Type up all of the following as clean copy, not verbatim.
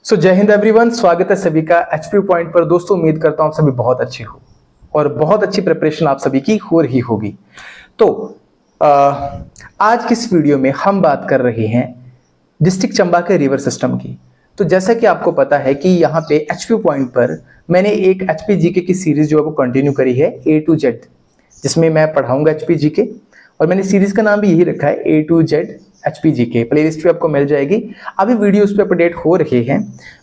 जय हिंद एवरीवन, स्वागत है सभी का एचपी पॉइंट पर। दोस्तों उम्मीद करता हूं आप सभी बहुत अच्छे हो और बहुत अच्छी प्रिपरेशन आप सभी की हो रही होगी। तो आज की इस वीडियो में हम बात कर रहे हैं डिस्ट्रिक्ट चंबा के रिवर सिस्टम की। तो जैसा कि आपको पता है कि यहाँ पे एचपी पॉइंट पर मैंने एक एचपी जीके की सीरीज जो है वो कंटिन्यू करी है A to Z, जिसमें मैं पढ़ाऊंगा एचपी जीके और मैंने सीरीज का नाम भी यही रखा है A to Z HPGK। Playlist पे आपको मिल जाएगी। अभी वीडियो उस पर अपडेट हो रहे हैं।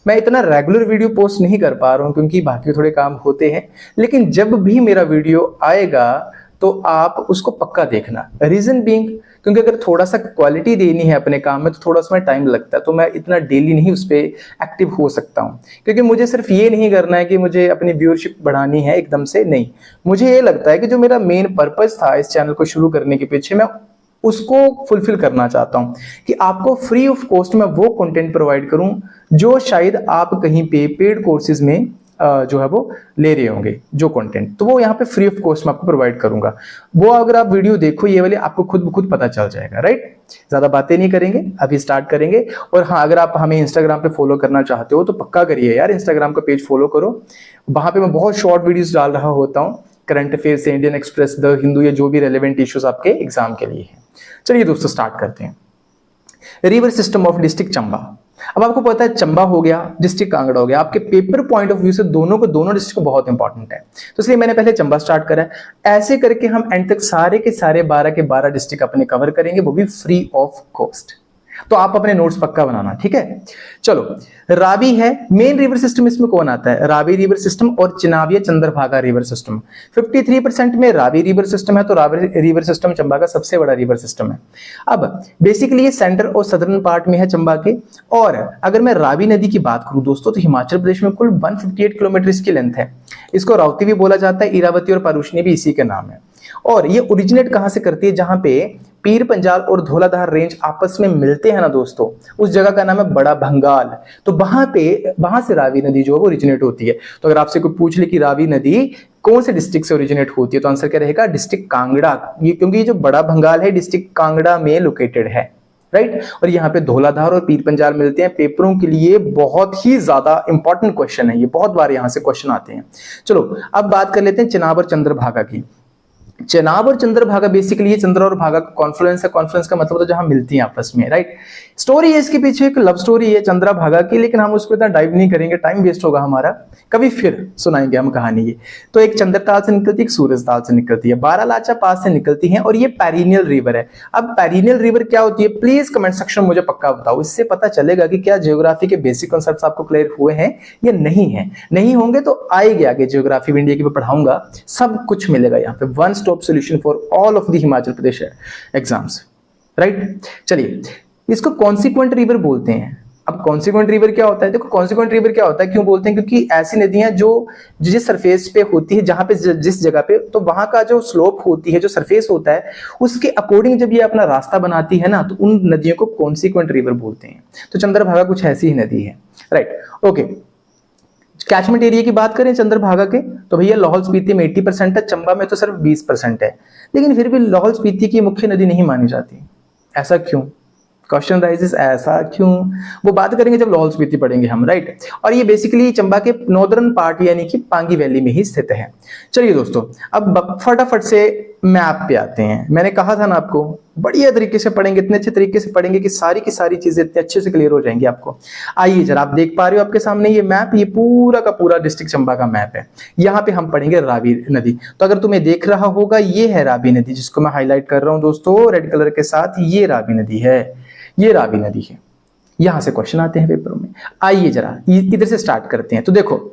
मैं इतना रेगुलर वीडियो पोस्ट नहीं कर पा रहा हूँ क्योंकि बाकी थोड़े काम होते हैं, लेकिन जब भी मेरा वीडियो आएगा तो आप उसको पक्का देखना। रीजन बीइंग क्योंकि अगर थोड़ा सा क्वालिटी देनी है अपने काम में तो थोड़ा सा टाइम लगता है, तो मैं इतना डेली नहीं उस पर एक्टिव हो सकता हूँ, क्योंकि मुझे सिर्फ ये नहीं करना है कि मुझे अपनी व्यूअरशिप बढ़ानी है एकदम से। नहीं, मुझे ये लगता है कि जो मेरा मेन पर्पस था इस चैनल को शुरू करने के पीछे, मैं उसको फुलफिल करना चाहता हूं कि आपको फ्री ऑफ कॉस्ट में वो कंटेंट प्रोवाइड करूं जो शायद आप कहीं पे पेड कोर्सेज में जो है वो ले रहे होंगे जो कंटेंट, तो वो यहाँ पे फ्री ऑफ कॉस्ट में आपको प्रोवाइड करूंगा। वो अगर आप वीडियो देखो ये वाले, आपको खुद ब खुद पता चल जाएगा। राइट, ज्यादा बातें नहीं करेंगे, अभी स्टार्ट करेंगे। और हाँ, अगर आप हमें इंस्टाग्राम पे फॉलो करना चाहते हो तो पक्का करिए यार, इंस्टाग्राम का पेज फॉलो करो। वहां पे मैं बहुत शॉर्ट वीडियोस डाल रहा होता हूँ, करंट अफेयर से इंडियन एक्सप्रेस, द हिंदू, या जो भी रेलेवेंट इश्यूज आपके एग्जाम के लिए है। चलिए दोस्तों स्टार्ट करते हैं। River system of district Chamba. अब आपको पता है चंबा हो गया, डिस्ट्रिक्ट कांगड़ा हो गया। आपके पेपर पॉइंट ऑफ व्यू से दोनों डिस्ट्रिक्ट को बहुत इंपॉर्टेंट है, तो इसलिए मैंने पहले चंबा स्टार्ट करा है। ऐसे करके हम एंड तक सारे के सारे 12 के 12 डिस्ट्रिक्ट अपने कवर करेंगे, वो भी फ्री ऑफ कॉस्ट। तो आप अपने नोट्स पक्का बनाना, ठीक है। चलो, रावी है मेन रिवर सिस्टम। इसमें कौन आता है? रावी रिवर सिस्टम और चिनाब या चंद्रभागा रिवर सिस्टम। 53% में रावी रिवर सिस्टम है, तो रावी रिवर सिस्टम चंबा का सबसे बड़ा रिवर सिस्टम है। अब बेसिकली ये सेंटर और सदर्न पार्ट में है चंबा के। और अगर मैं रावी नदी की बात करूं दोस्तों, तो हिमाचल प्रदेश में कुल 158 किलोमीटर इसकी लेंथ है। इसको रावती भी बोला जाता है, इरावती और पारुषणी भी इसी के नाम है। और ये ओरिजिनेट कहां से करती है? जहां पे पीर पंजाल और धौलाधार रेंज आपस में मिलते हैं ना दोस्तों, उस जगह का नाम है बड़ा भंगाल। तो वहां से रावी नदी जो है वो ओरिजिनेट होती है। तो अगर आपसे कोई पूछ ले कि रावी नदी कौन से डिस्ट्रिक्ट से ओरिजिनेट होती है, तो आंसर क्या रहेगा? डिस्ट्रिक्ट कांगड़ा। ये क्योंकि ये जो बड़ा भंगाल है डिस्ट्रिक्ट कांगड़ा में लोकेटेड है। राइट, और यहाँ पे धौलाधार और पीर पंजाल मिलते हैं। पेपरों के लिए बहुत ही ज्यादा इंपॉर्टेंट क्वेश्चन है ये, बहुत बार यहाँ से क्वेश्चन आते हैं। चलो अब बात कर लेते हैं चिनाब और चंद्रभागा की। चिनाब और चंद्रभागा बेसिकली ये चंद्र और भागा का कॉन्फ्लुएंस है। कॉन्फ्लुएंस का मतलब तो जहां मिलती हैं आपस में। राइट, स्टोरी है इसके पीछे, एक लव स्टोरी है चंद्रा भागा की, लेकिन हम उसको इतना डाइव नहीं करेंगे, टाइम वेस्ट होगा हमारा। कभी फिर सुनाएंगे हम कहानी ये। तो एक चंद्रताल से निकलती है, एक सूरजताल से निकलती है, बारालाचा पास से निकलती है, और ये पेरिनियल रिवर है। अब पेरिनियल रिवर क्या होती है? प्लीज कमेंट सेक्शन मुझे पक्का बताओ, इससे पता चलेगा कि क्या ज्योग्राफी के बेसिक कॉन्सेप्ट्स आपको क्लियर हुए हैं या नहीं है। नहीं होंगे तो आएंगे आगे, ज्योग्राफी इंडिया की मैं पढ़ाऊंगा, सब कुछ मिलेगा यहाँ पे, one stop solution for all of the Himachal Pradesh exams. Right, चलिए इसको कॉन्सिक्वेंट रिवर बोलते हैं। अब कॉन्सिक्वेंट रिवर क्या होता है? देखो कॉन्सिक्वेंट रिवर क्या होता है, क्यों बोलते हैं? क्योंकि ऐसी नदियां जो जिस सरफेस पे होती है, जहां पे जिस जगह पे, तो वहां का जो स्लोप होती है, जो सरफेस होता है, उसके अकॉर्डिंग जब ये अपना रास्ता बनाती है ना, तो उन नदियों को कॉन्सिक्वेंट रिवर बोलते हैं। तो चंद्रभागा कुछ ऐसी ही नदी है। Right, okay. कैचमेंट एरिया की बात करें चंद्रभागा के, तो भैया लाहौल स्पीति में 80% है, चंबा में तो सिर्फ 20% है। लेकिन फिर भी लाहौल स्पीति की मुख्य नदी नहीं मानी जाती। ऐसा क्यों? क्वेश्चन राइजेस, ऐसा क्यों? वो बात करेंगे जब लाहौल स्पीति पढ़ेंगे हम। राइट, और ये बेसिकली चंबा के नॉर्दर्न पार्ट यानी कि पांगी वैली में ही स्थित है। चलिए दोस्तों, अब फटाफट से मैप पे आते हैं। मैंने कहा था ना आपको, बढ़िया तरीके से पढ़ेंगे, इतने अच्छे तरीके से पढ़ेंगे कि सारी की सारी चीजें इतने अच्छे से क्लियर हो जाएंगी आपको। आइए जरा, आप देख पा रहे हो आपके सामने ये मैप, ये पूरा का पूरा डिस्ट्रिक्ट चंबा का मैप है। यहाँ पे हम पढ़ेंगे रावी नदी। तो अगर तुम्हें देख रहा होगा, ये है रावी नदी, जिसको मैं हाईलाइट कर रहा हूं दोस्तों रेड कलर के साथ। ये रावी नदी है, ये रावी नदी है। यहां से क्वेश्चन आते हैं पेपरों में। आइए जरा इधर से स्टार्ट करते हैं। तो देखो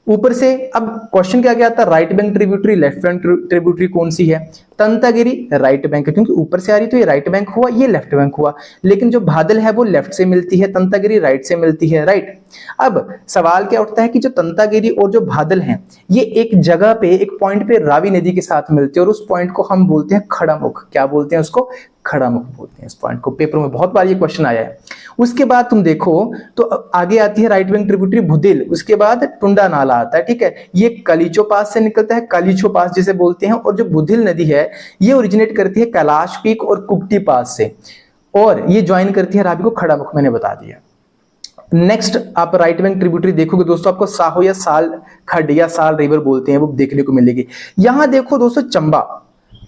ऊपर से, अब क्वेश्चन क्या आता है? Right bank tributary, left bank tributary कौन सी है? तंतागिरी राइट बैंक है, क्योंकि ऊपर से आ रही तो ये राइट बैंक हुआ, ये लेफ्ट बैंक हुआ। लेकिन जो भादल है वो लेफ्ट से मिलती है, तंतागिरी राइट से मिलती है। राइट, अब सवाल क्या उठता है कि जो तंतागिरी और जो भादल हैं, ये एक जगह पे, एक पॉइंट पे रावी नदी के साथ मिलते हैं, और उस पॉइंट को हम बोलते हैं खड़ामुख। क्या बोलते हैं उसको? खड़ामुख बोलते हैं इस पॉइंट को। पेपर में बहुत बार ये क्वेश्चन आया है। उसके बाद तुम देखो तो आगे आती है राइट बैंक ट्रिब्यूटरी भुदिल, उसके बाद टुंडा नाला आता है। ठीक है, ये कलीचो पास से निकलता है, कलीचो पास जिसे बोलते हैं। और जो भुदिल नदी है ये ओरिजिनेट करती है कैलाश पीक और कुकटी पास से, और ये ज्वाइन करती है रावी को खड़ामुख, मैंने बता दिया। नेक्स्ट आप राइट बैंक ट्रिब्यूटरी देखोगे दोस्तों, आपको साहो या साल खड या साल रिवर बोलते हैं वो देखने को मिलेगी। यहां देखो दोस्तों चंबा,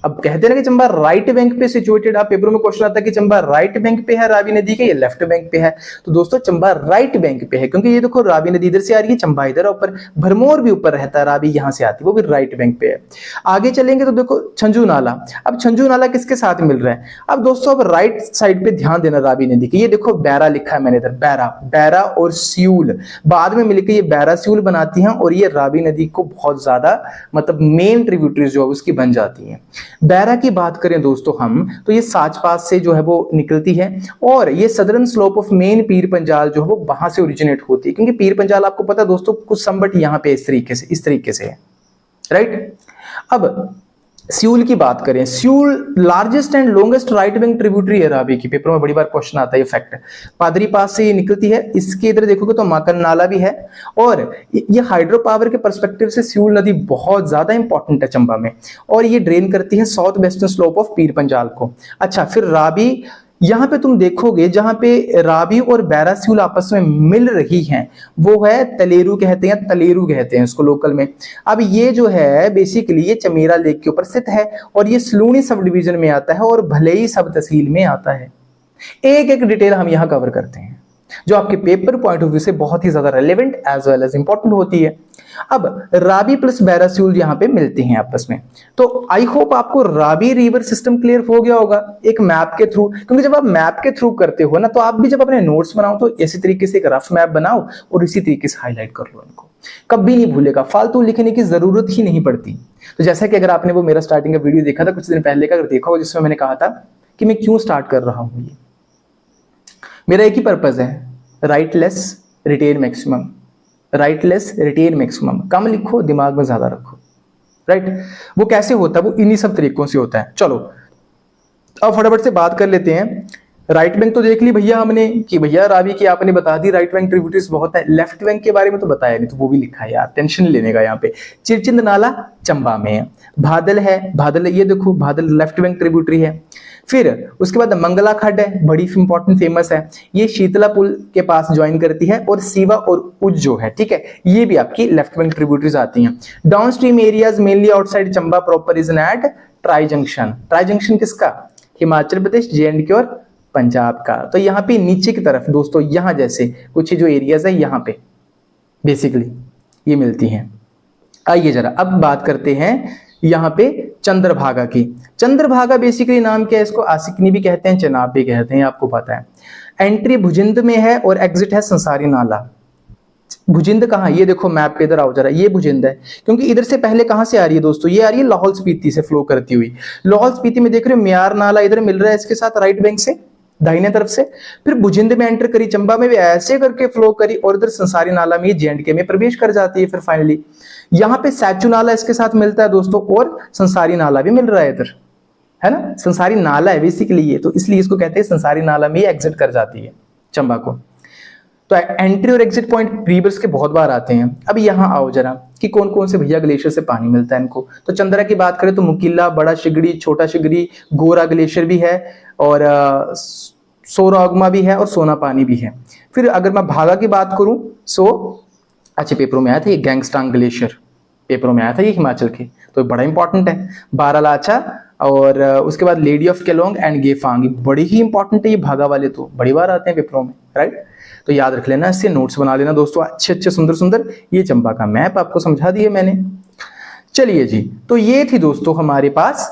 अब कहते हैं ना कि चंबा राइट बैंक पे सिचुएटेड, आप पेपरों में क्वेश्चन आता है कि चंबा राइट बैंक पे है रावी नदी के या लेफ्ट बैंक पे है, तो दोस्तों चंबा राइट बैंक पे है, क्योंकि ये देखो रावी नदी इधर से आ रही है, चंबा इधर ऊपर, भरमौर भी ऊपर रहता है, रावी यहां से आती है, वो भी राइट बैंक पे है। आगे चलेंगे तो देखो छंजू नाला, अब छंजू नाला किसके साथ मिल रहा है? अब दोस्तों अब राइट साइड पे ध्यान देना रावी नदी की, ये देखो बैरा लिखा है मैंने इधर, बैरा, बैरा और सियूल बाद में मिलकर ये बैरा सियूल बनाती हैं और ये रावी नदी को बहुत ज्यादा मतलब मेन ट्रिब्यूटरीज जो है उसकी बन जाती हैं। बैरा की बात करें दोस्तों हम, तो ये साचपास से जो है वो निकलती है और ये southern slope of main Pir Panjal जो है वो वहां से ओरिजिनेट होती है, क्योंकि पीर पंजाल आपको पता है दोस्तों कुछ संबट यहां पे इस तरीके से है, राइट। अब सियूल की बात करें, Siul largest and longest right bank tributary है रावी की, पेपर में बड़ी बार क्वेश्चन आता है ये फैक्ट। पादरी पास से ये निकलती है, इसके इधर देखोगे तो माकन नाला भी है और ये हाइड्रो पावर के पर्सपेक्टिव से सियूल नदी बहुत ज्यादा इंपॉर्टेंट है चंबा में, और ये ड्रेन करती है south western slope of Pir Panjal को। अच्छा, फिर रावी, यहां पे तुम देखोगे जहां पे रावी और बैरा सियूल आपस में मिल रही हैं वो है तलेरू कहते हैं, तलेरू कहते हैं उसको लोकल में। अब ये जो है बेसिकली ये चमेरा लेक के ऊपर स्थित है और ये सलूनी सब डिवीजन में आता है और भले ही सब तहसील में आता है। एक एक डिटेल हम यहां कवर करते हैं जो आपके पेपर पॉइंट ऑफ व्यू से बहुत ही ज्यादा relevant as well as important होती है। अब रावी प्लस बैरा सियूल यहां पे मिलते हैं आपस में, तो आई होप आपको रावी रिवर सिस्टम क्लियर हो गया होगा एक मैप के थ्रू, क्योंकि जब आप मैप के थ्रू करते हो ना तो आप भी जब अपने नोट्स बनाओ तो इसी तरीके से एक रफ मैप बनाओ और इसी तरीके से हाईलाइट कर लो इनको, कभी नहीं भूलेगा, फालतू लिखने की जरूरत ही नहीं पड़ती। तो जैसा कि अगर आपने वो मेरा स्टार्टिंग का वीडियो देखा था कुछ दिन पहले का, अगर देखा हो जिसमें मैंने कहा था कि मैं क्यों स्टार्ट कर रहा हूं, ये मेरा एक ही पर्पज है, write less retain maximum, write less retain maximum, कम लिखो दिमाग में ज्यादा रखो, राइट। वो कैसे होता है? वो इन्हीं सब तरीकों से होता है। चलो अब फटाफट से बात कर लेते हैं। राइट बैंक तो देख ली भैया हमने कि भैया रावी की आपने बता दी, राइट बैंक ट्रिब्यूटरीज बहुत है। लेफ्ट बैंक के बारे में तो बताया नहीं, तो वो भी लिखा है यार, टेंशन लेने का। यहाँ पे चिरचिंद नाला चंबा में है, भादल है, भादल ये देखो भादल लेफ्ट बैंक ट्रिब्यूटरी है। फिर उसके बाद मंगला खड्ड है, बड़ी इंपॉर्टेंट फेमस है, ये शीतला पुल के पास ज्वाइन करती है, और सीवा और उज जो है, ठीक है, ये भी आपकी लेफ्ट बैंक ट्रिब्यूटरीज आती हैं। Downstream areas mainly outside Chamba proper is at tri junction. Tri junction किसका? हिमाचल प्रदेश, J&K और पंजाब का। तो यहाँ पे नीचे की तरफ दोस्तों, यहाँ जैसे कुछ जो एरियाज है यहाँ पे बेसिकली ये मिलती हैं। आइए जरा अब बात करते हैं यहाँ पे चंद्रभागा की। चंद्रभागा बेसिकली नाम क्या है, इसको आसिकनी भी कहते हैं, चनाब भी कहते हैं, आपको पता है। एंट्री भुजिंद में है और एग्जिट है संसारी नाला। भुजिंद कहाँ? ये देखो मैप पे, इधर आओ जरा, ये भुजिंद है, क्योंकि इधर से पहले कहां से आ रही है दोस्तों, ये आ रही है लाहौल स्पीति से फ्लो करती हुई। लाहौल स्पीति में देख रहे हो म्यार नाला इधर मिल रहा है इसके साथ राइट बैंक से दाहिने तरफ से, फिर भुजिंद में एंटर करी, चंबा में भी ऐसे करके फ्लो करी और इधर संसारी नाला में J&K में प्रवेश कर जाती है। फिर फाइनली यहाँ पे सैचू नाला इसके साथ मिलता है दोस्तों, और संसारी नाला भी मिल रहा है इधर, है ना, संसारी नाला है बेसिकली ये, तो इसलिए इसको कहते हैं संसारी नाला में एग्जिट कर जाती है चंबा को। तो एंट्री और एग्जिट पॉइंट रिवर्स के बहुत बार आते हैं। अब यहाँ आओ जरा कि कौन कौन से भैया ग्लेशियर से पानी मिलता है इनको। तो चंद्रा की बात करें तो मुकीला, बड़ा शिगड़ी, छोटा शिगड़ी, गोरा ग्लेशियर भी है, और सोरागमा भी है, और सोना पानी भी है। फिर अगर मैं भागा की बात करूं सो अच्छे पेपरों में आया था ये गैंगस्टांग ग्लेशियर, पेपरों में आया था ये हिमाचल के, तो बड़ा इंपॉर्टेंट है। बारालाचा और उसके बाद lady of Kelong and Gephang, बड़ी ही इंपॉर्टेंट है ये भागा वाले, तो बड़ी बार आते हैं पेपरों में, राइट। तो याद रख लेना, इससे नोट्स बना लेना दोस्तों अच्छे अच्छे सुंदर सुंदर। ये चंबा का मैप आपको समझा दिए मैंने। चलिए जी, तो ये थी दोस्तों हमारे पास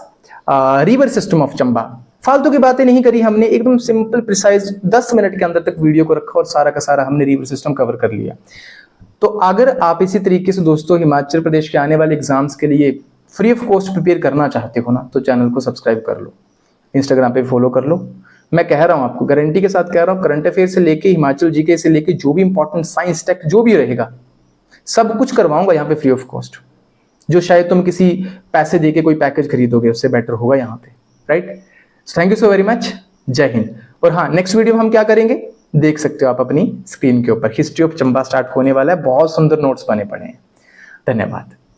रिवर सिस्टम ऑफ चंबा। फालतू की बातें नहीं करी हमने, एकदम सिंपल प्रिसाइज 10 मिनट के अंदर तक वीडियो को रखा और सारा का सारा हमने रिवर सिस्टम कवर कर लिया। तो अगर आप इसी तरीके से दोस्तों हिमाचल प्रदेश के आने वाले एग्जाम्स के लिए फ्री ऑफ कॉस्ट प्रिपेयर करना चाहते हो ना, तो चैनल को सब्सक्राइब कर लो, इंस्टाग्राम पे फॉलो कर लो। मैं कह रहा हूं आपको, गारंटी के साथ कह रहा हूं, करंट अफेयर से लेके हिमाचल जीके से लेके जो भी इंपॉर्टेंट साइंस टेक जो भी रहेगा सब कुछ करवाऊंगा यहाँ पे फ्री ऑफ कॉस्ट, जो शायद तुम किसी पैसे देके कोई पैकेज खरीदोगे उससे बेटर होगा यहाँ पे, right. Thank you so very much, जय हिंद। और हाँ, नेक्स्ट वीडियो हम क्या करेंगे देख सकते हो आप अपनी स्क्रीन के ऊपर, हिस्ट्री ऑफ चंबा स्टार्ट होने वाला है, बहुत सुंदर नोट्स बने पड़े हैं। धन्यवाद।